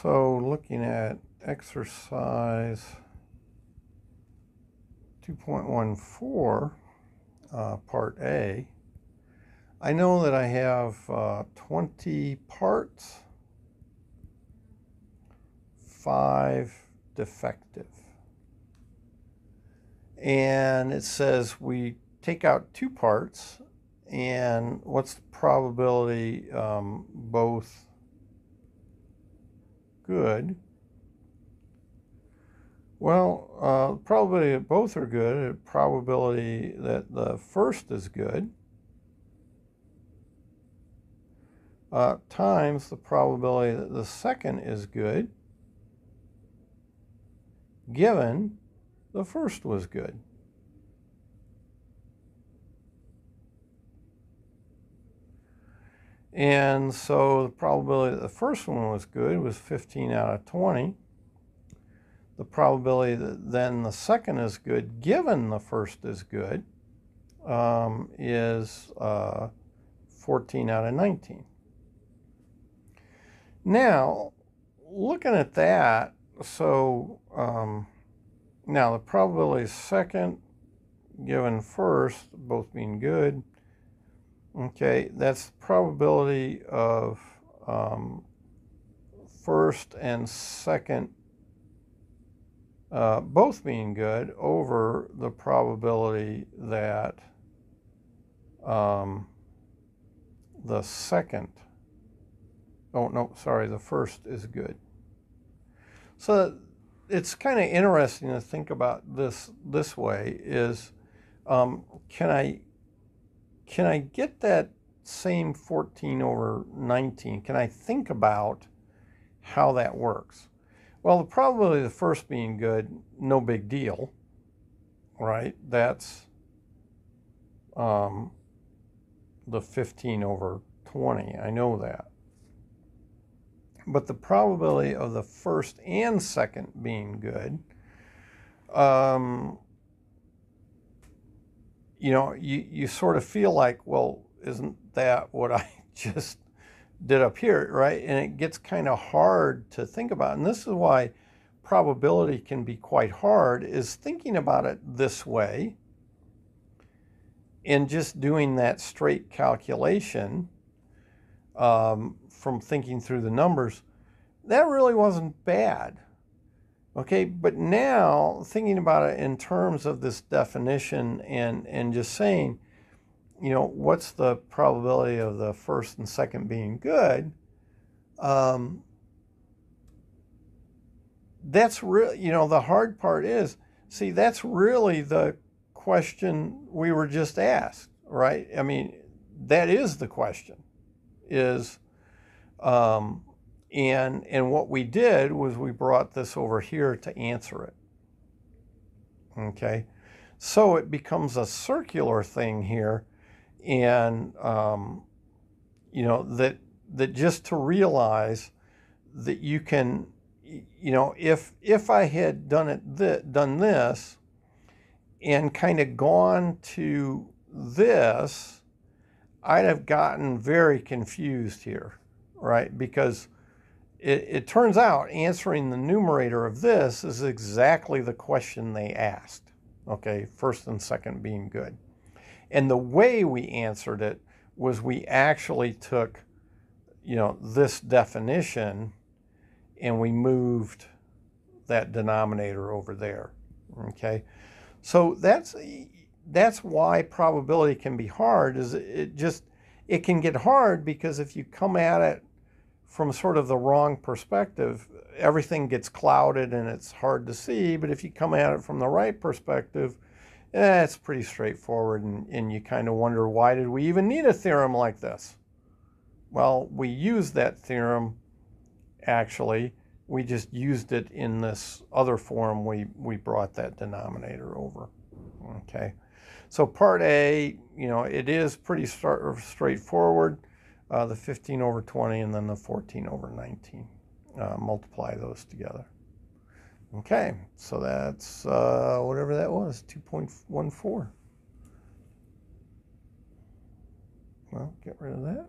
So looking at exercise 2.14, part A, I know that I have 20 parts, 5 defective. And it says we take out 2 parts, and what's the probability both good? Well, probability that both are good, probability that the first is good, times the probability that the second is good, given the first was good. And so the probability that the first one was good was 15 out of 20. The probability that then the second is good, given the first is good, is 14 out of 19. Now, looking at that, so now the probability second given first, both being good, okay, that's the probability of first and second both being good over the probability that the second, oh no, sorry, the first is good. So it's kind of interesting to think about this way is, can I get that same 14 over 19? Can I think about how that works? Well, the probability of the first being good, no big deal, right? That's the 15 over 20. I know that. But the probability of the first and second being good, you know, you sort of feel like, well, isn't that what I just did up here, right? And it gets kind of hard to think about. And this is why probability can be quite hard, is thinking about it this way and just doing that straight calculation from thinking through the numbers. That really wasn't bad. Okay, but now thinking about it in terms of this definition and just saying, you know, what's the probability of the first and second being good? That's really, you know, the hard part is, see, that's really the question we were just asked, right? I mean, that is the question, is, and what we did was we brought this over here to answer it. Okay, so it becomes a circular thing here, and you know, that just to realize that you can, you know, if I had done this and kind of gone to this, I'd have gotten very confused here, right? Because it turns out answering the numerator of this is exactly the question they asked, okay, first and second being good. And the way we answered it was we actually took, you know, this definition and we moved that denominator over there, okay? So that's why probability can be hard, is it can get hard because if you come at it from sort of the wrong perspective, everything gets clouded and it's hard to see. But if you come at it from the right perspective, it's pretty straightforward, and you kind of wonder, why did we even need a theorem like this? Well, we used that theorem, actually. We just used it in this other form. We brought that denominator over, okay? So part A, you know, it is pretty straightforward. The 15 over 20 and then the 14 over 19. Multiply those together. Okay, so that's whatever that was, 2.14. Well, get rid of that.